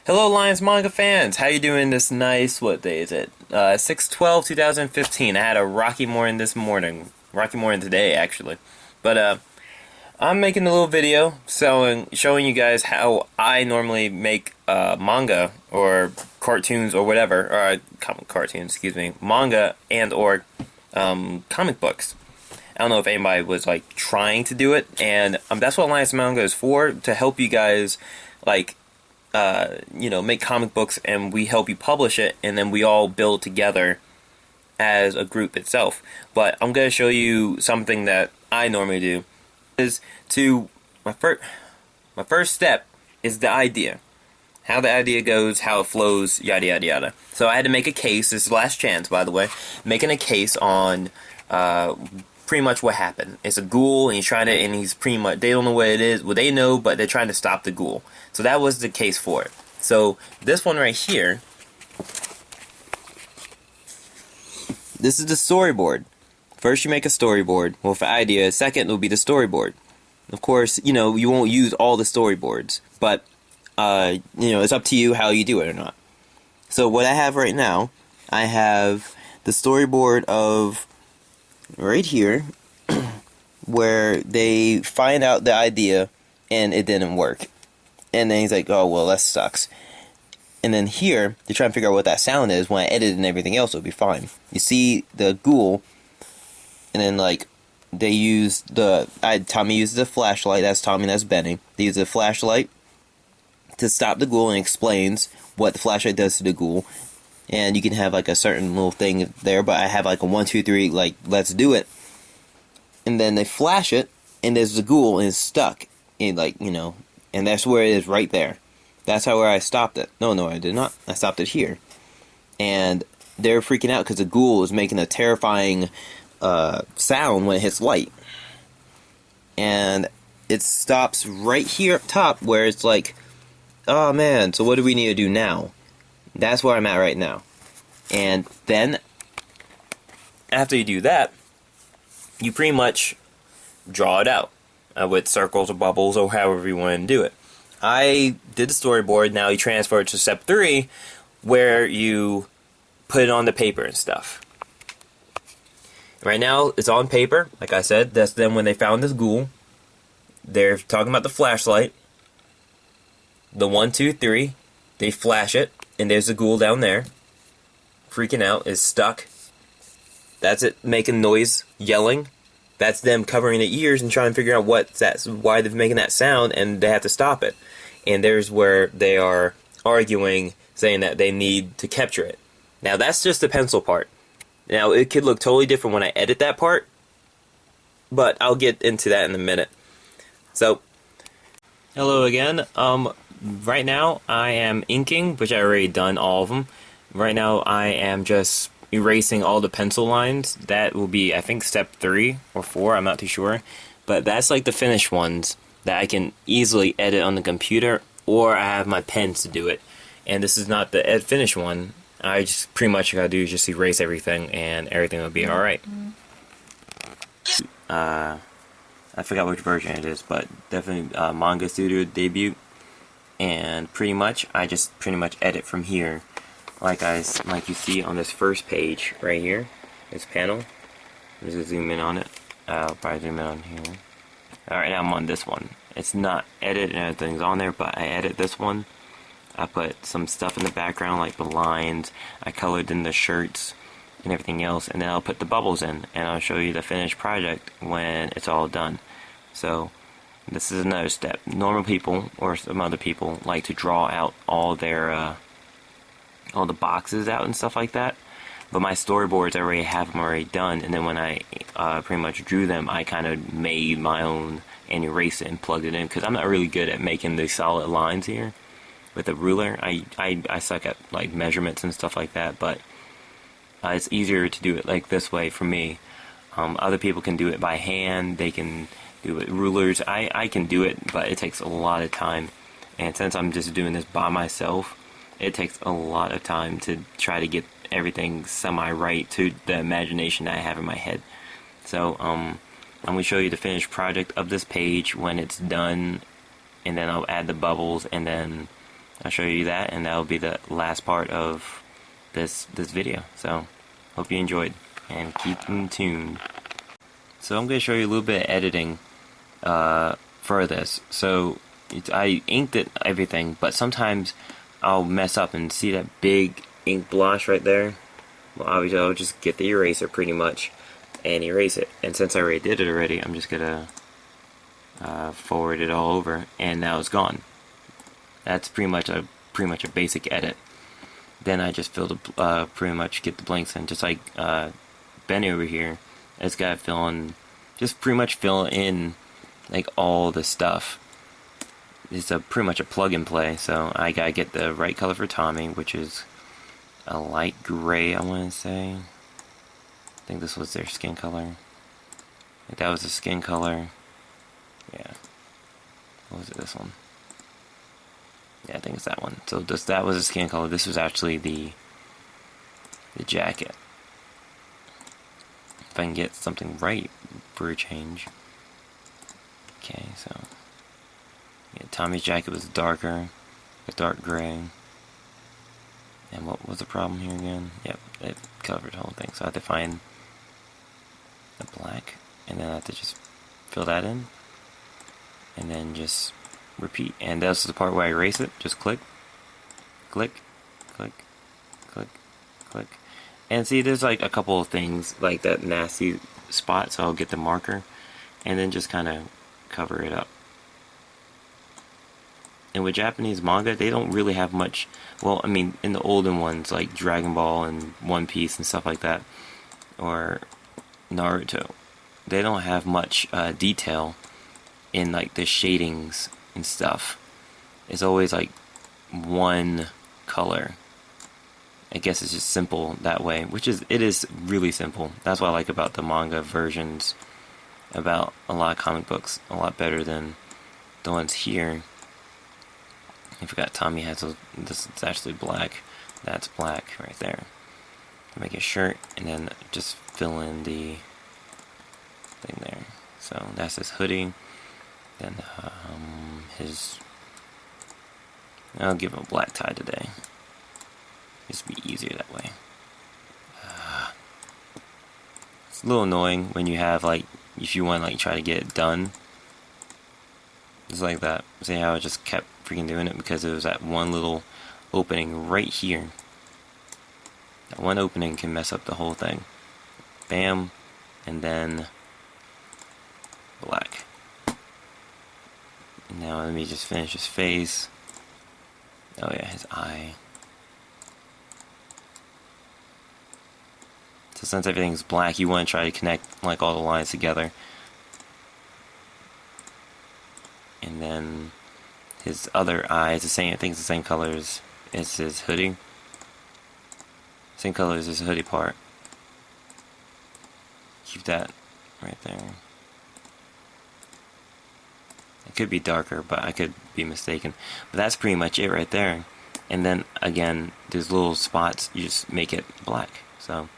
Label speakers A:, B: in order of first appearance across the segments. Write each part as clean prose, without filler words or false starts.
A: Hello, AllianceManga fans. How you doing this nice, what day is it? 6/12/2015. I had a rocky morning this morning. Rocky morning today, actually. But, I'm making a little video showing you guys how I normally make, manga, or cartoons, or whatever, or, cartoons, excuse me, manga and or, comic books. I don't know if anybody was, like, trying to do it, and, that's what Alliance Manga is for, to help you guys, like, make comic books, and we help you publish it, and then we all build together as a group itself. But I'm going to show you something that I normally do. My first step is the idea. How the idea goes, how it flows, yada yada yada. So I had to make a case. This is the last chance, by the way. Making a case on pretty much what happened. It's a ghoul, and he's pretty much, they don't know what it is. Well, they know, but they're trying to stop the ghoul. So that was the case for it. So this one right here, this is the storyboard. First you make a storyboard with the idea. Second will be the storyboard. Of course, you won't use all the storyboards, but it's up to you how you do it or not. So what I have right now, I have the storyboard of right here, where they find out the idea and it didn't work. And then he's like, oh, well, that sucks. And then here, they try and figure out what that sound is. When I edit and everything else, it'll be fine. You see the ghoul, and then, like, they use Tommy uses the flashlight. That's Tommy, that's Benny. They use the flashlight to stop the ghoul and explains what the flashlight does to the ghoul. And you can have, like, a certain little thing there, but I have, like, a 1, 2, 3, like, let's do it. And then they flash it, and there's the ghoul, and it's stuck. And, like, and that's where it is right there. That's where I stopped it. No, I did not. I stopped it here. And they're freaking out because the ghoul is making a terrifying sound when it hits light. And it stops right here up top where it's like, oh man, so what do we need to do now? That's where I'm at right now. And then, after you do that, you pretty much draw it out. With circles or bubbles or however you want to do it. I did the storyboard. Now you transfer it to step 3, where you put it on the paper and stuff. Right now it's on paper. Like I said, that's then when they found this ghoul. They're talking about the flashlight. The 1, 2, 3. They flash it, and there's the ghoul down there. Freaking out, is stuck. That's it, making noise, yelling. That's them covering their ears and trying to figure out why they're making that sound, and they have to stop it. And there's where they are arguing, saying that they need to capture it. Now, that's just the pencil part. Now, it could look totally different when I edit that part, but I'll get into that in a minute. So, hello again. Right now, I am inking, which I already done all of them. Right now, I am just erasing all the pencil lines. That will be, I think, step 3 or 4, I'm not too sure. But that's like the finished ones that I can easily edit on the computer, or I have my pens to do it. And this is not the finished one. I just pretty much gotta do is just erase everything, and everything will be alright. I forgot which version it is, but definitely Manga Studio debut. And pretty much, I just edit from here. Like you see on this first page right here, this panel. Let's just zoom in on it. I'll probably zoom in on here. Alright, now I'm on this one. It's not edited and everything's on there, but I edit this one. I put some stuff in the background, like the lines. I colored in the shirts and everything else, and then I'll put the bubbles in, and I'll show you the finished project when it's all done. So, this is another step. Normal people, or some other people, like to draw out all their all the boxes out and stuff like that, but my storyboards, I already have them already done, and then when I pretty much drew them, I kind of made my own and erased it and plugged it in, because I'm not really good at making the solid lines here with a ruler. I suck at like measurements and stuff like that, but it's easier to do it like this way for me. Other people can do it by hand, they can do it with rulers. I can do it, but it takes a lot of time, and since I'm just doing this by myself, it takes a lot of time to try to get everything semi-right to the imagination that I have in my head. So, I'm going to show you the finished project of this page when it's done, and then I'll add the bubbles, and then I'll show you that, and that will be the last part of this video. So hope you enjoyed, and keep in tune. So I'm going to show you a little bit of editing for this. So I inked it everything, but sometimes I'll mess up and see that big ink blotch right there. Well, obviously I'll just get the eraser pretty much and erase it. And since I already did it already, I'm just gonna forward it all over, and now it's gone. That's pretty much a basic edit. Then I just pretty much get the blanks in, just like Benny over here. It's got to fill in, just pretty much fill in like all the stuff. It's pretty much a plug and play. So I gotta get the right color for Tommy, which is a light gray, I want to say. I think this was their skin color. I think that was the skin color. Yeah. What was it, this one? Yeah, I think it's that one. So that was the skin color. This was actually the jacket. If I can get something right for a change. Okay, so yeah, Tommy's jacket was darker, a dark gray. And what was the problem here again? Yep, it covered the whole thing. So I have to find the black, and then I have to just fill that in, and then just repeat. And that's the part where I erase it. Just click, click, click, click, click. And see, there's like a couple of things like that nasty spot, so I'll get the marker and then just kind of cover it up. And with Japanese manga, they don't really have much. Well, I mean, in the olden ones like Dragon Ball and One Piece and stuff like that, or Naruto, they don't have much detail in like the shadings and stuff. It's always like one color. I guess it's just simple that way, it is really simple. That's what I like about the manga versions, about a lot of comic books, a lot better than the ones here. I forgot Tommy has this is actually black. That's black right there. Make a shirt and then just fill in the thing there. So that's his hoodie. Then I'll give him a black tie today. Just be easier that way. It's a little annoying when you have like, if you want to like try to get it done. Just like that. See how I just kept freaking doing it because it was that one little opening right here. That one opening can mess up the whole thing. Bam, and then black. And now let me just finish his face. Oh yeah, his eye. So since everything's black, you want to try to connect like all the lines together. And then his other eye is the same. I think it's the same colors as his hoodie. Same color as his hoodie part. Keep that right there. It could be darker, but I could be mistaken. But that's pretty much it right there. And then again, there's little spots. You just make it black. So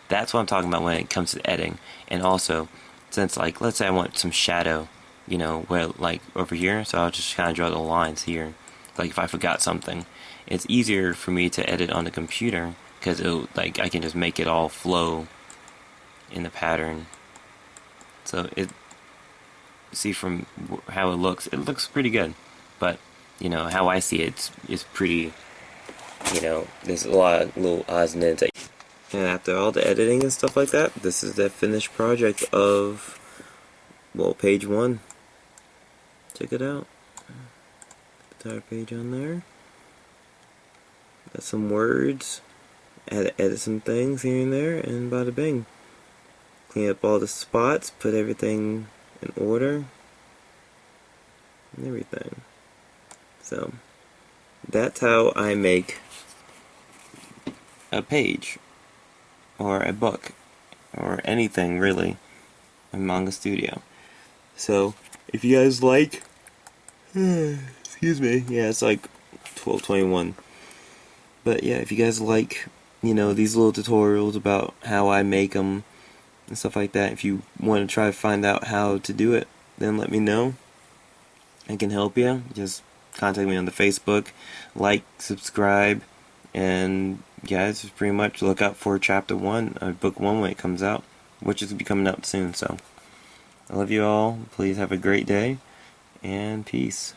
A: that's what I'm talking about when it comes to editing. And also, since like, let's say I want some shadow, you know, where like over here, so I'll just kind of draw the lines here. Like if I forgot something, it's easier for me to edit on the computer because it'll like I can just make it all flow in the pattern. So see from how it looks pretty good. But you know how I see it, it's pretty. You know, there's a lot of little odds and ends. And after all the editing and stuff like that, this is the finished project of, well, page 1. Check it out. Entire page on there. Got some words. Edit some things here and there, and bada bing. Clean up all the spots, put everything in order, and everything. So, that's how I make a page, or a book, or anything really, in Manga Studio. So, if you guys like, excuse me, yeah, it's like 12:21. But yeah, if you guys like, you know, these little tutorials about how I make them and stuff like that, if you want to try to find out how to do it, then let me know. I can help you. Just contact me on the Facebook, like, subscribe, and yeah, this is pretty much look out for chapter 1 of book 1 when it comes out, which is going to be coming out soon. So I love you all. Please have a great day, and peace.